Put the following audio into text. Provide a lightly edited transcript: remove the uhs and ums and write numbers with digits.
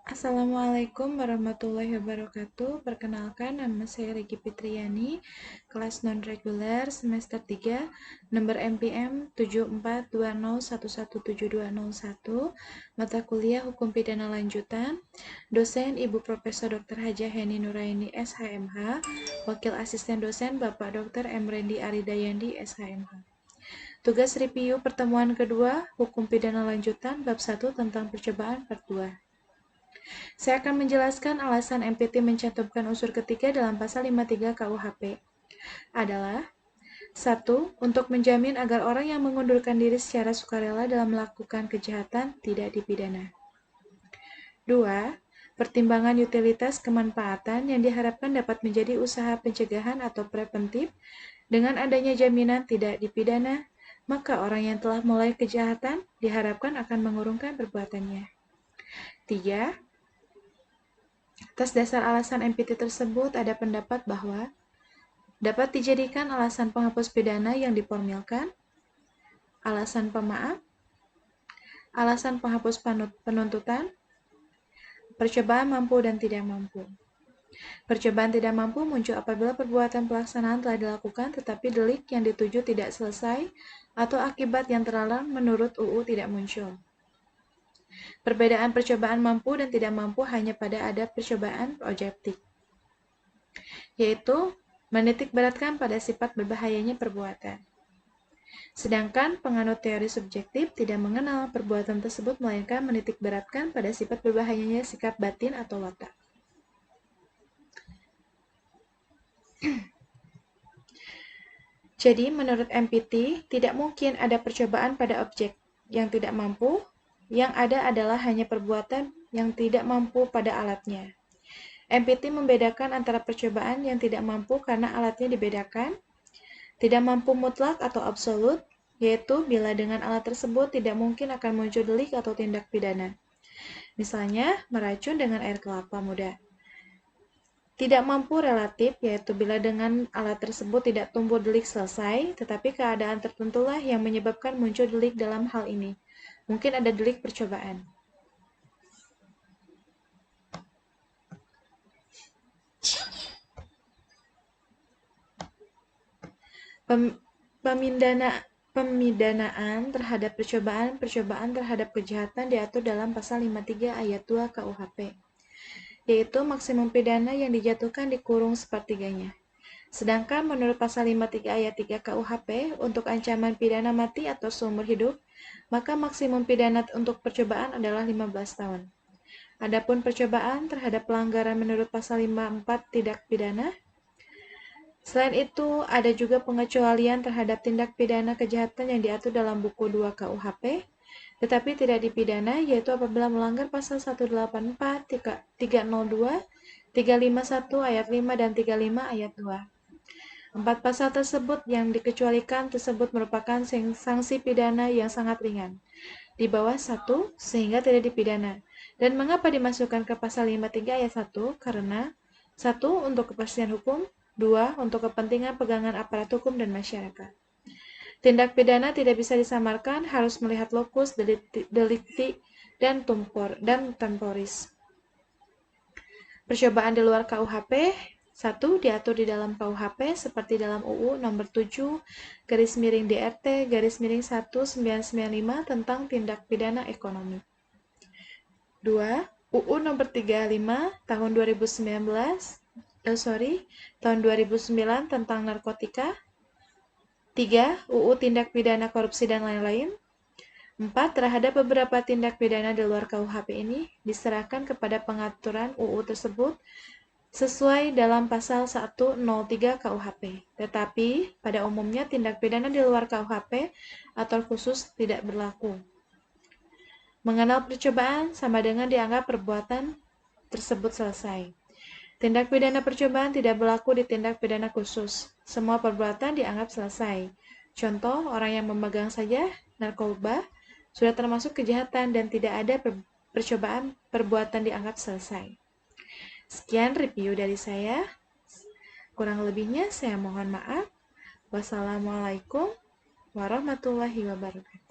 Assalamualaikum warahmatullahi wabarakatuh. Perkenalkan, nama saya Regi Fitriani, kelas non-reguler semester 3, nomor MPM 7420117201, mata kuliah Hukum Pidana Lanjutan, dosen Ibu Profesor Dr. Hajah Heni Nuraini SHMH, wakil asisten dosen Bapak Dr. M. Rendi Aridayandi SHMH. Tugas review pertemuan kedua, Hukum Pidana Lanjutan, bab 1 tentang percobaan part 2. Saya akan menjelaskan alasan MPT mencantumkan unsur ketiga dalam pasal 53 KUHP adalah 1. Untuk menjamin agar orang yang mengundurkan diri secara sukarela dalam melakukan kejahatan tidak dipidana. 2. Pertimbangan utilitas kemanfaatan yang diharapkan dapat menjadi usaha pencegahan atau preventif dengan adanya jaminan tidak dipidana, maka orang yang telah mulai kejahatan diharapkan akan mengurungkan perbuatannya. 3. Atas dasar alasan MPT tersebut, ada pendapat bahwa dapat dijadikan alasan penghapus pidana yang diformilkan, alasan pemaaf, alasan penghapus penuntutan, percobaan mampu dan tidak mampu. Percobaan tidak mampu muncul apabila perbuatan pelaksanaan telah dilakukan tetapi delik yang dituju tidak selesai atau akibat yang terlarang menurut UU tidak muncul. Perbedaan percobaan mampu dan tidak mampu hanya pada ada percobaan objektif, yaitu menitikberatkan pada sifat berbahayanya perbuatan. Sedangkan penganut teori subjektif tidak mengenal perbuatan tersebut melainkan menitikberatkan pada sifat berbahayanya sikap batin atau watak. Jadi, menurut MPT, tidak mungkin ada percobaan pada objek yang tidak mampu, yang ada adalah hanya perbuatan yang tidak mampu pada alatnya. MPT membedakan antara percobaan yang tidak mampu karena alatnya dibedakan, tidak mampu mutlak atau absolut, yaitu bila dengan alat tersebut tidak mungkin akan muncul delik atau tindak pidana. Misalnya, meracun dengan air kelapa muda. Tidak mampu relatif, yaitu bila dengan alat tersebut tidak tumbuh delik selesai, tetapi keadaan tertentulah yang menyebabkan muncul delik dalam hal ini. Mungkin ada delik percobaan. Pemidanaan terhadap percobaan terhadap kejahatan diatur dalam pasal 53 ayat 2 KUHP, yaitu maksimum pidana yang dijatuhkan dikurung sepertiganya. Sedangkan menurut pasal 53 ayat 3 KUHP, untuk ancaman pidana mati atau seumur hidup, maka maksimum pidana untuk percobaan adalah 15 tahun. Adapun percobaan terhadap pelanggaran menurut pasal 54 tidak pidana. Selain itu, ada juga pengecualian terhadap tindak pidana kejahatan yang diatur dalam buku 2 KUHP, tetapi tidak dipidana, yaitu apabila melanggar pasal 184, 302, 351 ayat 5 dan 35 ayat 2. Empat pasal tersebut yang dikecualikan tersebut merupakan sanksi pidana yang sangat ringan, di bawah 1 sehingga tidak dipidana. Dan mengapa dimasukkan ke pasal 53 ayat 1? Karena 1. Untuk kepastian hukum, 2. Untuk kepentingan pegangan aparat hukum dan masyarakat. Tindak pidana tidak bisa disamarkan, harus melihat lokus delikti dan temporis. Percobaan di luar KUHP, 1. Diatur di dalam KUHP seperti dalam UU nomor 7/DRT/1/1995 tentang tindak pidana ekonomi. 2. UU nomor 35 tahun 2009 tentang narkotika. 3. UU tindak pidana korupsi dan lain-lain. 4. Terhadap beberapa tindak pidana di luar KUHP ini diserahkan kepada pengaturan UU tersebut sesuai dalam pasal 103 KUHP. Tetapi pada umumnya tindak pidana di luar KUHP atau khusus tidak berlaku. Mengenal percobaan sama dengan dianggap perbuatan tersebut selesai. Tindak pidana percobaan tidak berlaku di tindak pidana khusus. Semua perbuatan dianggap selesai. Contoh, orang yang memegang saja narkoba sudah termasuk kejahatan dan tidak ada percobaan perbuatan dianggap selesai. Sekian review dari saya. Kurang lebihnya saya mohon maaf. Wassalamualaikum warahmatullahi wabarakatuh.